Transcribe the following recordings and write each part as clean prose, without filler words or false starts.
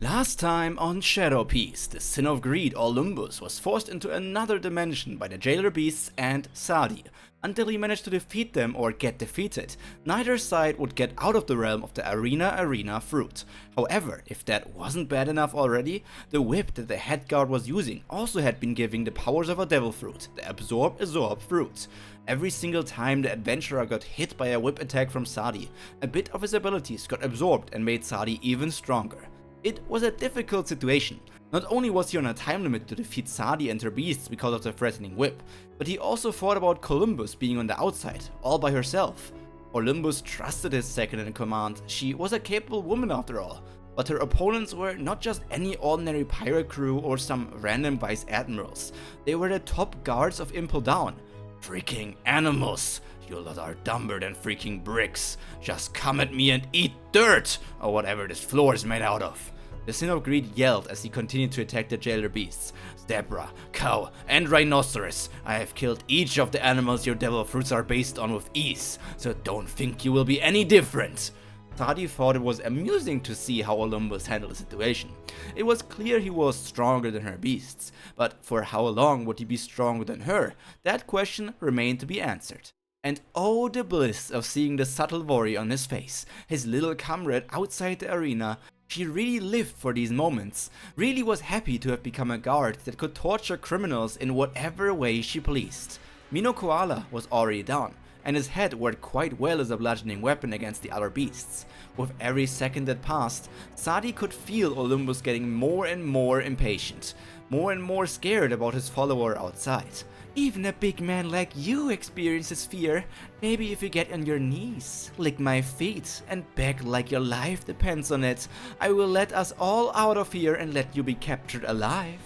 Last time on Shadow Piece, the Sin of Greed or Lumbus was forced into another dimension by the Jailer Beasts and Sadi. Until he managed to defeat them or get defeated, neither side would get out of the realm of the Arena fruit. However, if that wasn't bad enough already, the whip that the head guard was using also had been giving the powers of a devil fruit, the Absorb fruit. Every single time the adventurer got hit by a whip attack from Sadi, a bit of his abilities got absorbed and made Sadi even stronger. It was a difficult situation. Not only was he on a time limit to defeat Sadi and her beasts because of the threatening whip, but he also thought about Columbus being on the outside, all by herself. Olympus trusted his second in command. She was a capable woman after all, but her opponents were not just any ordinary pirate crew or some random vice admirals. They were the top guards of Impel Down. Freaking animals! You lot are dumber than freaking bricks. Just come at me and eat dirt, or whatever this floor is made out of. The Sin of Greed yelled as he continued to attack the Jailer Beasts. Zebra, cow, and rhinoceros. I have killed each of the animals your devil fruits are based on with ease, so don't think you will be any different. Sadi thought it was amusing to see how Olympus handled the situation. It was clear he was stronger than her beasts, but for how long would he be stronger than her? That question remained to be answered. And oh, the bliss of seeing the subtle worry on his face, his little comrade outside the arena. She really lived for these moments, really was happy to have become a guard that could torture criminals in whatever way she pleased. Mino Koala was already down, and his head worked quite well as a bludgeoning weapon against the other beasts. With every second that passed, Sadi could feel Olympus getting more and more impatient, more and more scared about his follower outside. Even a big man like you experiences fear. Maybe if you get on your knees, lick my feet, and beg like your life depends on it, I will let us all out of here and let you be captured alive.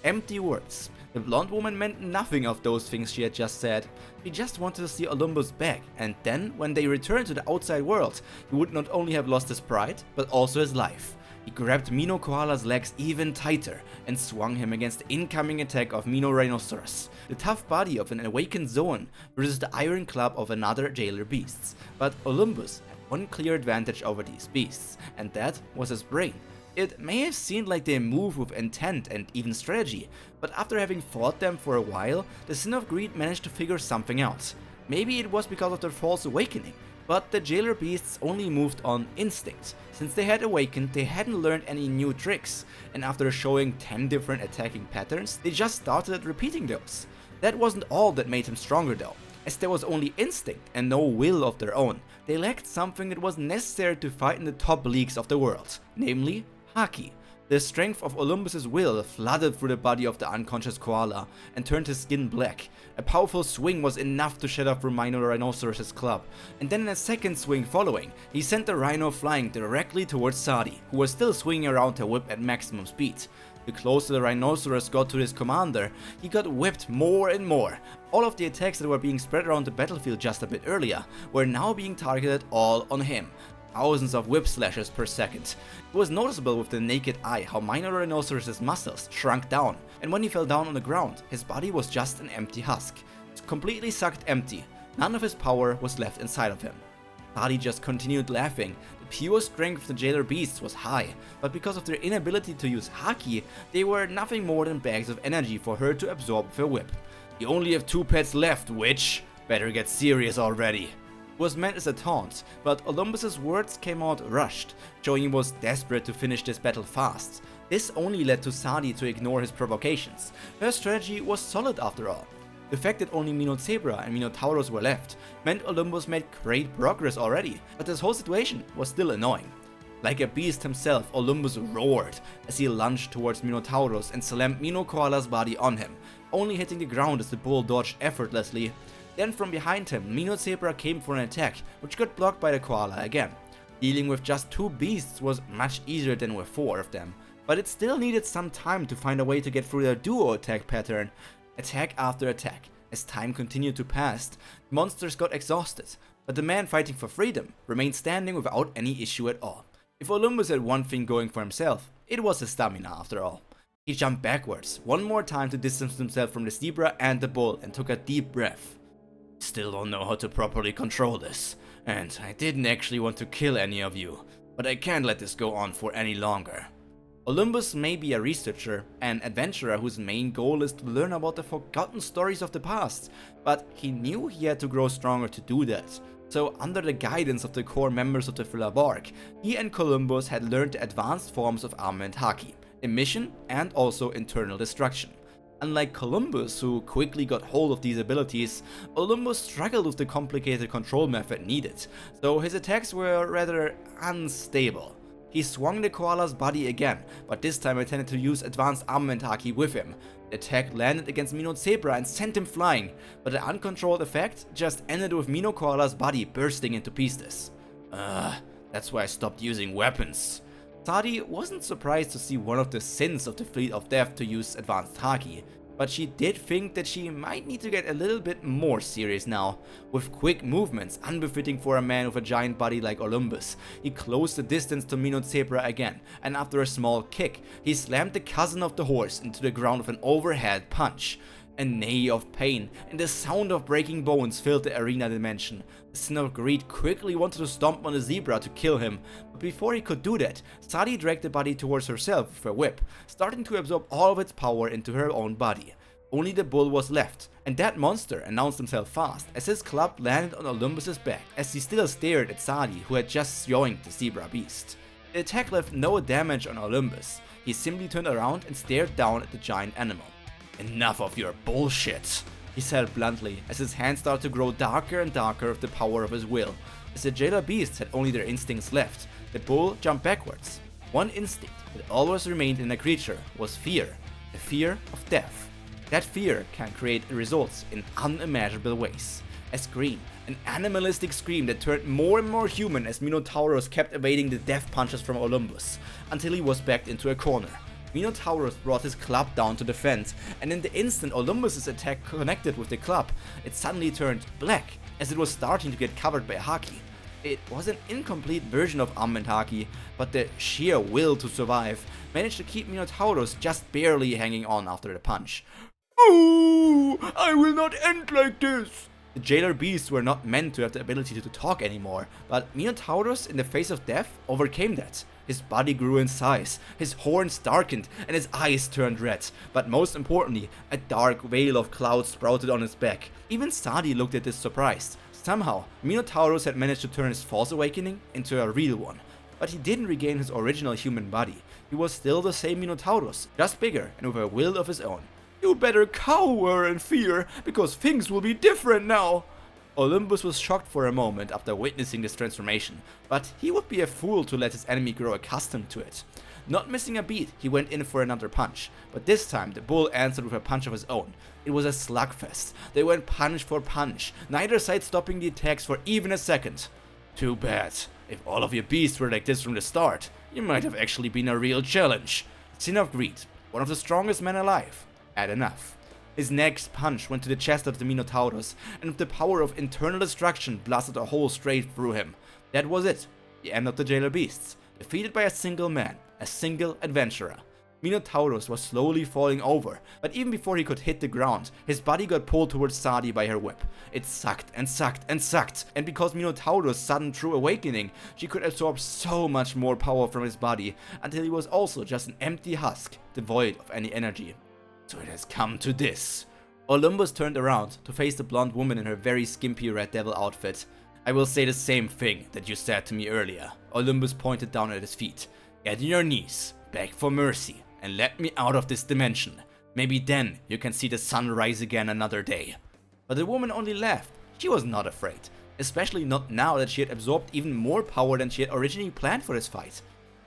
Empty words. The blonde woman meant nothing of those things she had just said. She just wanted to see Olympus back, and then, when they returned to the outside world, he would not only have lost his pride, but also his life. He grabbed Mino Koala's legs even tighter and swung him against the incoming attack of Mino Rhinoceros, the tough body of an awakened Zoan versus the iron club of another Jailer Beasts. But Olympus had one clear advantage over these beasts, and that was his brain. It may have seemed like they moved with intent and even strategy, but after having fought them for a while, the Sin of Greed managed to figure something out. Maybe it was because of their false awakening, but the Jailer Beasts only moved on instinct. Since they had awakened, they hadn't learned any new tricks, and after showing 10 different attacking patterns, they just started repeating those. That wasn't all that made them stronger though, as there was only instinct and no will of their own. They lacked something that was necessary to fight in the top leagues of the world, namely Haki. The strength of Olympus's will flooded through the body of the unconscious koala and turned his skin black. A powerful swing was enough to shatter through Mino Rhinoceros' club, and then in a second swing following, he sent the rhino flying directly towards Sadi, who was still swinging around her whip at maximum speed. The closer the rhinoceros got to his commander, he got whipped more and more. All of the attacks that were being spread around the battlefield just a bit earlier were now being targeted all on him. Thousands of whip slashes per second. It was noticeable with the naked eye how Mino Rhinoceros' muscles shrunk down, and when he fell down on the ground, his body was just an empty husk. It completely sucked empty. None of his power was left inside of him. Sadi just continued laughing. The pure strength of the Jailer Beasts was high, but because of their inability to use Haki, they were nothing more than bags of energy for her to absorb with her whip. You only have 2 pets left, witch. Better get serious already. Was meant as a taunt, but Olympus's words came out rushed, showing he was desperate to finish this battle fast. This only led to Sadi to ignore his provocations. Her strategy was solid after all. The fact that only Minozebra and Minotauros were left meant Olympus made great progress already, but this whole situation was still annoying. Like a beast himself, Olympus roared as he lunged towards Minotauros and slammed Mino Koala's body on him, only hitting the ground as the bull dodged effortlessly. Then from behind him, Minozebra came for an attack, which got blocked by the koala again. Dealing with just 2 beasts was much easier than with 4 of them, but it still needed some time to find a way to get through their duo attack pattern, attack after attack. As time continued to pass, monsters got exhausted, but the man fighting for freedom remained standing without any issue at all. If Olympus had one thing going for himself, it was his stamina after all. He jumped backwards one more time to distance himself from the zebra and the bull and took a deep breath. Still don't know how to properly control this, and I didn't actually want to kill any of you, but I can't let this go on for any longer. Olympus may be a researcher, an adventurer whose main goal is to learn about the forgotten stories of the past, but he knew he had to grow stronger to do that. So under the guidance of the core members of the Thriller Bark, he and Columbus had learned the advanced forms of armament haki, emission and also internal destruction. Unlike Columbus, who quickly got hold of these abilities, Olympus struggled with the complicated control method needed, so his attacks were rather unstable. He swung the koala's body again, but this time intended to use advanced armament haki with him. The attack landed against Mino Zebra and sent him flying, but the uncontrolled effect just ended with Mino Koala's body bursting into pieces. That's why I stopped using weapons. Sadi wasn't surprised to see one of the sins of the Fleet of Death to use advanced haki, but she did think that she might need to get a little bit more serious now. With quick movements unbefitting for a man with a giant body like Olympus, he closed the distance to Mino Zebra again, and after a small kick, he slammed the cousin of the horse into the ground with an overhead punch. A neigh of pain and the sound of breaking bones filled the arena dimension. The Sin of Greed quickly wanted to stomp on the zebra to kill him, but before he could do that, Sadi dragged the body towards herself with her whip, starting to absorb all of its power into her own body. Only the bull was left, and that monster announced himself fast as his club landed on Olympus's back as he still stared at Sadi, who had just yoinked the zebra beast. The attack left no damage on Olympus. He simply turned around and stared down at the giant animal. "Enough of your bullshit," he said bluntly, as his hands started to grow darker and darker with the power of his will. As the jailer beasts had only their instincts left, the bull jumped backwards. One instinct that always remained in a creature was fear, the fear of death. That fear can create results in unimaginable ways. A scream, an animalistic scream that turned more and more human as Minotaurus kept evading the death punches from Olympus, until he was backed into a corner. Minotaurus brought his club down to defend, and in the instant Olympus's attack connected with the club, it suddenly turned black as it was starting to get covered by haki. It was an incomplete version of armament haki, but the sheer will to survive managed to keep Minotaurus just barely hanging on after the punch. "Oh, I will not end like this!" The jailer beasts were not meant to have the ability to talk anymore, but Minotaurus, in the face of death, overcame that. His body grew in size, his horns darkened, and his eyes turned red. But most importantly, a dark veil of clouds sprouted on his back. Even Sadi looked at this surprised. Somehow, Minotaurus had managed to turn his false awakening into a real one. But he didn't regain his original human body. He was still the same Minotaurus, just bigger and with a will of his own. "You better cower in fear, because things will be different now." Olympus was shocked for a moment after witnessing this transformation, but he would be a fool to let his enemy grow accustomed to it. Not missing a beat, he went in for another punch, but this time the bull answered with a punch of his own. It was a slugfest. They went punch for punch, neither side stopping the attacks for even a second. "Too bad. If all of your beasts were like this from the start, you might have actually been a real challenge." Sin of Greed, one of the strongest men alive, had enough. His next punch went to the chest of the Minotaurus, and with the power of internal destruction blasted a hole straight through him. That was it, the end of the jailer beasts, defeated by a single man, a single adventurer. Minotaurus was slowly falling over, but even before he could hit the ground, his body got pulled towards Sadi by her whip. It sucked and sucked and sucked, and because Minotaurus' sudden true awakening, she could absorb so much more power from his body, until he was also just an empty husk, devoid of any energy. "So it has come to this." Olympus turned around to face the blonde woman in her very skimpy red devil outfit. "I will say the same thing that you said to me earlier." Olympus pointed down at his feet. "Get on your knees, beg for mercy, and let me out of this dimension. Maybe then you can see the sun rise again another day." But the woman only laughed. She was not afraid, especially not now that she had absorbed even more power than she had originally planned for this fight.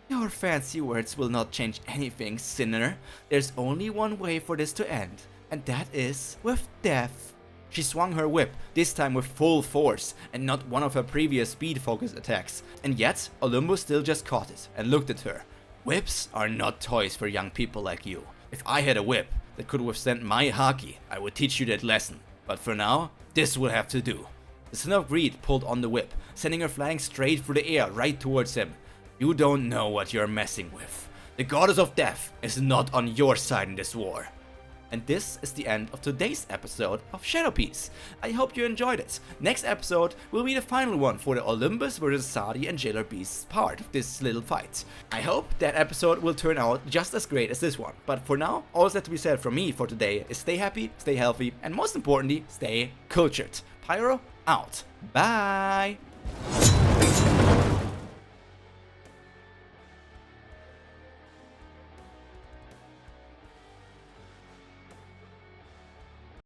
"Your fancy words will not change anything, sinner. There's only one way for this to end, and that is with death." She swung her whip, this time with full force, and not one of her previous speed-focused attacks. And yet, Olympus still just caught it, and looked at her. "Whips are not toys for young people like you. If I had a whip that could withstand my haki, I would teach you that lesson. But for now, this will have to do." The Sin of Greed pulled on the whip, sending her flying straight through the air right towards him. "You don't know what you're messing with. The goddess of death is not on your side in this war." And this is the end of today's episode of Shadow Piece. I hope you enjoyed it. Next episode will be the final one for the Olympus vs Sadi and Jailer Beast part of this little fight. I hope that episode will turn out just as great as this one. But for now, all that to be said from me for today is stay happy, stay healthy, and most importantly, stay cultured. Pyro out. Bye!